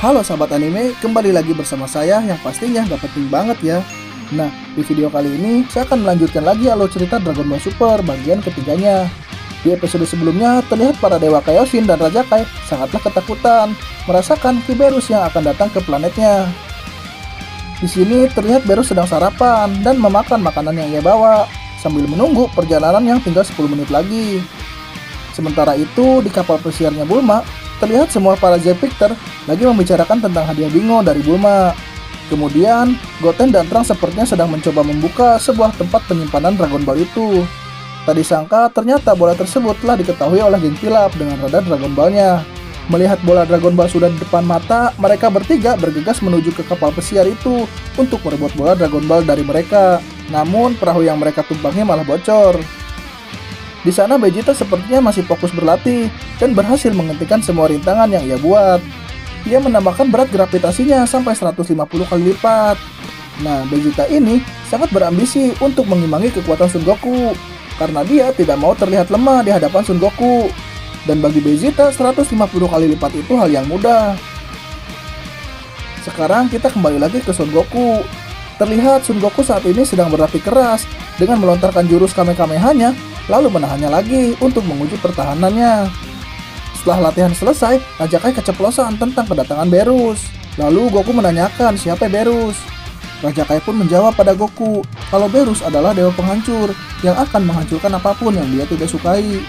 Halo sahabat anime, kembali lagi bersama saya yang pastinya gak penting banget ya. Nah, di video kali ini saya akan melanjutkan lagi alur cerita Dragon Ball Super bagian ketiganya. Di episode sebelumnya terlihat para dewa Kaioshin dan Raja Kai sangatlah ketakutan merasakan Ki Berus yang akan datang ke planetnya. Di sini terlihat Berus sedang sarapan dan memakan makanan yang ia bawa sambil menunggu perjalanan yang tinggal 10 menit lagi. Sementara itu di kapal pesiarnya Bulma, terlihat semua para Z-Victor lagi membicarakan tentang hadiah bingo dari Bulma. Kemudian, Goten dan Trunks sepertinya sedang mencoba membuka sebuah tempat penyimpanan Dragon Ball itu. Tak disangka ternyata bola tersebut telah diketahui oleh geng Pilaf dengan radar Dragon Ball-nya. Melihat bola Dragon Ball sudah di depan mata, mereka bertiga bergegas menuju ke kapal pesiar itu untuk merebut bola Dragon Ball dari mereka. Namun, perahu yang mereka tumpangi malah bocor. Di sana Vegeta sepertinya masih fokus berlatih dan berhasil menghentikan semua rintangan yang ia buat. Ia menambahkan berat gravitasinya sampai 150 kali lipat. Nah, Vegeta ini sangat berambisi untuk mengimbangi kekuatan Son Goku karena dia tidak mau terlihat lemah di hadapan Son Goku. Dan bagi Vegeta 150 kali lipat itu hal yang mudah. Sekarang kita kembali lagi ke Son Goku. Terlihat Son Goku saat ini sedang berlatih keras dengan melontarkan jurus Kamehameha-nya lalu menahannya lagi untuk menguji pertahanannya. Setelah latihan selesai, Raja Kai keceplosan tentang kedatangan Berus. Lalu Goku menanyakan siapa Berus. Raja Kai pun menjawab pada Goku kalau Berus adalah dewa penghancur yang akan menghancurkan apapun yang dia tidak sukai.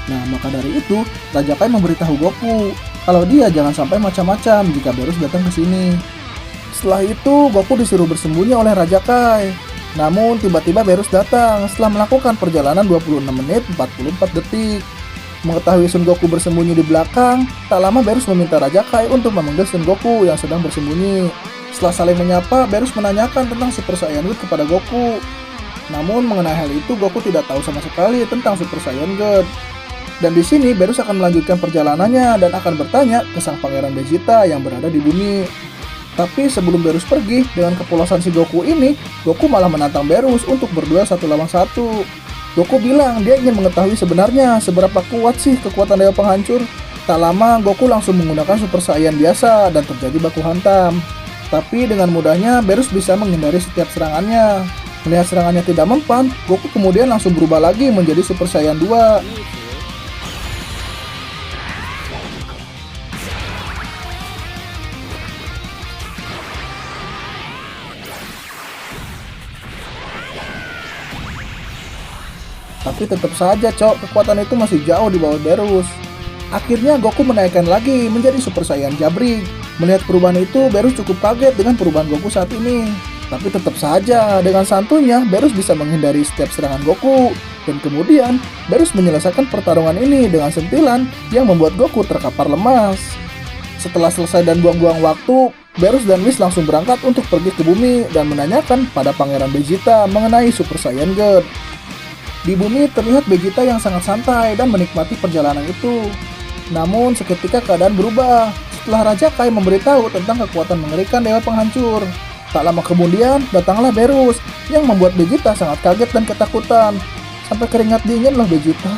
Nah, maka dari itu, Raja Kai memberitahu Goku kalau dia jangan sampai macam-macam jika Berus datang ke sini. Setelah itu, Goku disuruh bersembunyi oleh Raja Kai. Namun tiba-tiba Berus datang setelah melakukan perjalanan 26 menit 44 detik. Mengetahui Son Goku bersembunyi di belakang, tak lama Berus meminta Raja Kai untuk memanggil Son Goku yang sedang bersembunyi. Setelah saling menyapa, Berus menanyakan tentang Super Saiyan God kepada Goku. Namun mengenai hal itu Goku tidak tahu sama sekali tentang Super Saiyan God. Dan di sini Berus akan melanjutkan perjalanannya dan akan bertanya ke sang pangeran Vegeta yang berada di bumi. Tapi sebelum Berus pergi, dengan kepolosan si Goku ini, Goku malah menantang Berus untuk berduel 1 lawan 1. Goku bilang dia ingin mengetahui sebenarnya seberapa kuat sih kekuatan dewa penghancur. Tak lama, Goku langsung menggunakan Super Saiyan biasa dan terjadi baku hantam. Tapi dengan mudahnya, Berus bisa menghindari setiap serangannya. Melihat serangannya tidak mempan, Goku kemudian langsung berubah lagi menjadi Super Saiyan 2. Tapi tetap saja kekuatan itu masih jauh di bawah Berus. Akhirnya Goku menaikkan lagi menjadi Super Saiyan Jabrik. Melihat perubahan itu, Berus cukup kaget dengan perubahan Goku saat ini. Tapi tetap saja, dengan santunya Berus bisa menghindari setiap serangan Goku. Dan kemudian, Berus menyelesaikan pertarungan ini dengan sentilan yang membuat Goku terkapar lemas. Setelah selesai dan buang-buang waktu, Berus dan Whis langsung berangkat untuk pergi ke bumi dan menanyakan pada Pangeran Vegeta mengenai Super Saiyan God. Di bumi terlihat Vegeta yang sangat santai dan menikmati perjalanan itu. Namun seketika keadaan berubah setelah Raja Kai memberitahu tentang kekuatan mengerikan dewa penghancur. Tak lama kemudian datanglah Berus yang membuat Vegeta sangat kaget dan ketakutan. Sampai keringat dingin loh Vegeta.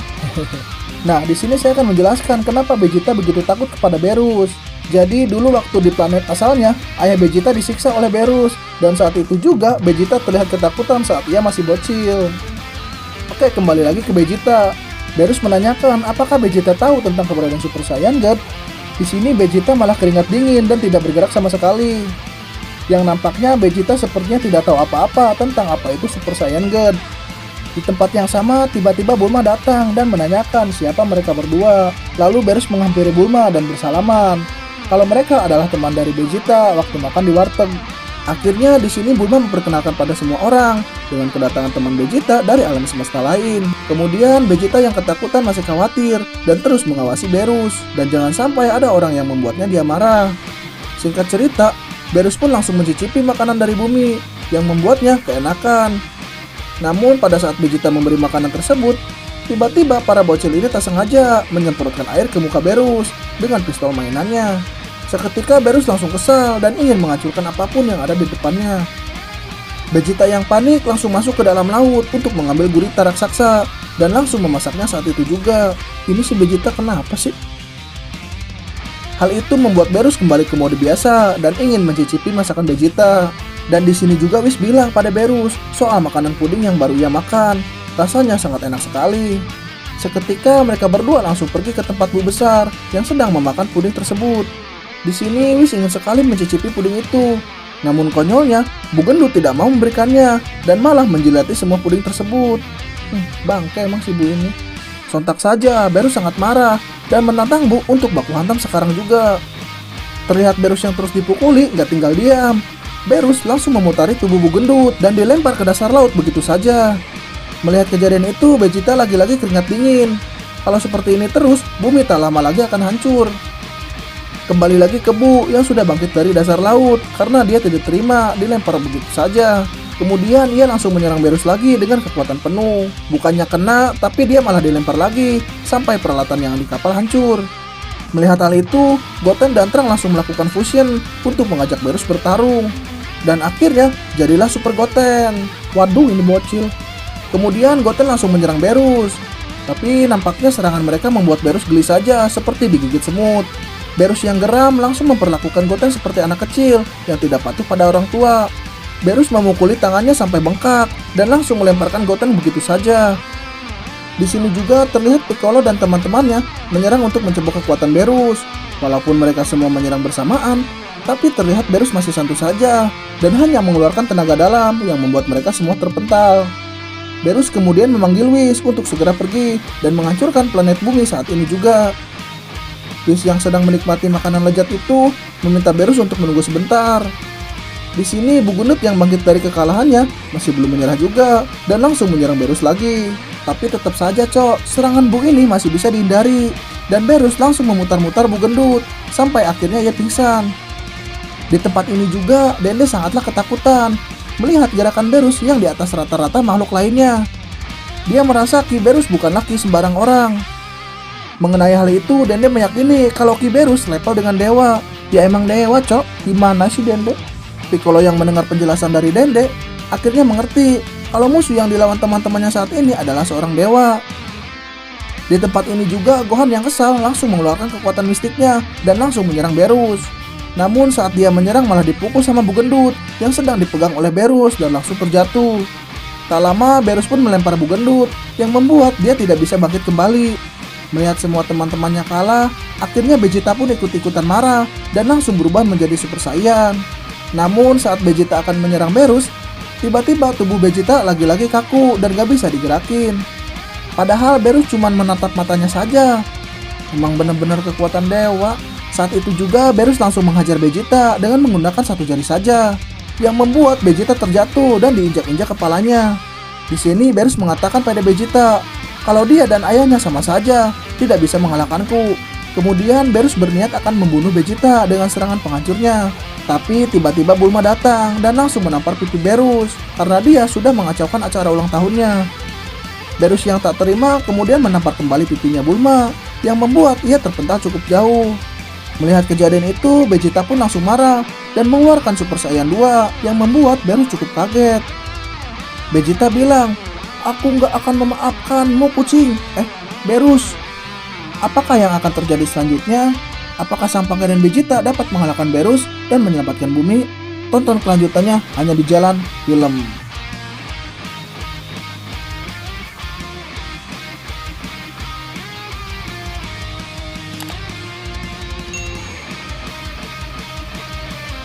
Nah, di sini saya akan menjelaskan kenapa Vegeta begitu takut kepada Berus. Jadi dulu waktu di planet asalnya, ayah Vegeta disiksa oleh Berus dan saat itu juga Vegeta terlihat ketakutan saat ia masih bocil. Oke, kembali lagi ke Vegeta. Berus menanyakan apakah Vegeta tahu tentang keberadaan Super Saiyan God. Di sini Vegeta malah keringat dingin dan tidak bergerak sama sekali. Yang nampaknya Vegeta sepertinya tidak tahu apa-apa tentang apa itu Super Saiyan God. Di tempat yang sama, tiba-tiba Bulma datang dan menanyakan siapa mereka berdua. Lalu Berus menghampiri Bulma dan bersalaman kalau mereka adalah teman dari Vegeta waktu makan di warteg. Akhirnya di sini Bulma memperkenalkan pada semua orang dengan kedatangan teman Vegeta dari alam semesta lain. Kemudian Vegeta yang ketakutan masih khawatir dan terus mengawasi Berus dan jangan sampai ada orang yang membuatnya dia marah. Singkat cerita, Berus pun langsung mencicipi makanan dari bumi yang membuatnya keenakan. Namun pada saat Vegeta memberi makanan tersebut, tiba-tiba para bocil ini tak sengaja menyemprotkan air ke muka Berus dengan pistol mainannya. Seketika Berus langsung kesal dan ingin menghancurkan apapun yang ada di depannya. Vegeta yang panik langsung masuk ke dalam laut untuk mengambil gurita raksasa dan langsung memasaknya saat itu juga. Ini si Vegeta kenapa sih? Hal itu membuat Berus kembali ke mode biasa dan ingin mencicipi masakan Vegeta. Dan di sini juga Whis bilang pada Berus soal makanan puding yang baru ia makan. Rasanya sangat enak sekali. Seketika mereka berdua langsung pergi ke tempat Bu besar yang sedang memakan puding tersebut. Di sini Whis ingin sekali mencicipi puding itu. Namun konyolnya, Bu Gendut tidak mau memberikannya dan malah menjilati semua puding tersebut. Bangke emang si Bu ini. Sontak saja Berus sangat marah dan menantang Bu untuk baku hantam sekarang juga. Terlihat Berus yang terus dipukuli gak tinggal diam. Berus langsung memutari tubuh Bu Gendut dan dilempar ke dasar laut begitu saja. Melihat kejadian itu, Vegeta lagi-lagi keringat dingin. Kalau seperti ini terus, bumi tak lama lagi akan hancur. Kembali lagi ke Bu yang sudah bangkit dari dasar laut karena dia tidak terima dilempar begitu saja. Kemudian ia langsung menyerang Berus lagi dengan kekuatan penuh. Bukannya kena, tapi dia malah dilempar lagi sampai peralatan yang di kapal hancur. Melihat hal itu, Goten dan Trunks langsung melakukan fusion untuk mengajak Berus bertarung. Dan akhirnya jadilah Super Goten. Waduh, ini bocil. Kemudian Goten langsung menyerang Berus. Tapi nampaknya serangan mereka membuat Berus geli saja seperti digigit semut. Berus yang geram langsung memperlakukan Goten seperti anak kecil yang tidak patuh pada orang tua. Berus memukuli tangannya sampai bengkak dan langsung melemparkan Goten begitu saja. Di sini juga terlihat Piccolo dan teman-temannya menyerang untuk mencoba kekuatan Berus. Walaupun mereka semua menyerang bersamaan, tapi terlihat Berus masih santai saja dan hanya mengeluarkan tenaga dalam yang membuat mereka semua terpental. Berus kemudian memanggil Whis untuk segera pergi dan menghancurkan planet bumi saat ini juga. Whis yang sedang menikmati makanan lezat itu meminta Berus untuk menunggu sebentar. Di sini Bu Gendut yang bangkit dari kekalahannya masih belum menyerah juga dan langsung menyerang Berus lagi. Tapi tetap saja serangan Bu ini masih bisa dihindari dan Berus langsung memutar-mutar Bu Gendut sampai akhirnya ia pingsan. Di tempat ini juga Dende sangatlah ketakutan melihat gerakan Berus yang di atas rata-rata makhluk lainnya. Dia merasa Ki Berus bukanlah Ki sembarang orang. Mengenai hal itu, Dende meyakini kalau Ki Berus level dengan dewa. Ya emang dewa, Gimana sih Dende? Piccolo yang mendengar penjelasan dari Dende akhirnya mengerti kalau musuh yang dilawan teman-temannya saat ini adalah seorang dewa. Di tempat ini juga Gohan yang kesal langsung mengeluarkan kekuatan mistiknya dan langsung menyerang Berus. Namun saat dia menyerang malah dipukul sama Bu Gendut yang sedang dipegang oleh Berus dan langsung terjatuh. Tak lama Berus pun melempar Bu Gendut yang membuat dia tidak bisa bangkit kembali. Melihat semua teman-temannya kalah, akhirnya Vegeta pun ikut-ikutan marah dan langsung berubah menjadi Super Saiyan. Namun saat Vegeta akan menyerang Berus, tiba-tiba tubuh Vegeta lagi-lagi kaku dan gak bisa digerakin. Padahal Berus cuma menatap matanya saja. Emang benar-benar kekuatan dewa. Saat itu juga Berus langsung menghajar Vegeta dengan menggunakan satu jari saja, yang membuat Vegeta terjatuh dan diinjak-injak kepalanya. Di sini Berus mengatakan pada Vegeta kalau dia dan ayahnya sama saja, tidak bisa mengalahkanku. Kemudian Berus berniat akan membunuh Vegeta dengan serangan penghancurnya. Tapi tiba-tiba Bulma datang dan langsung menampar pipi Berus karena dia sudah mengacaukan acara ulang tahunnya. Berus yang tak terima kemudian menampar kembali pipinya Bulma yang membuat ia terpental cukup jauh. Melihat kejadian itu, Vegeta pun langsung marah dan mengeluarkan Super Saiyan 2 yang membuat Berus cukup kaget. Vegeta bilang, "Aku nggak akan memaafkanmu, kucing." Berus, apakah yang akan terjadi selanjutnya? Apakah sang pangeran Vegeta dapat mengalahkan Berus dan menyelamatkan bumi? Tonton kelanjutannya hanya di Jalan Film.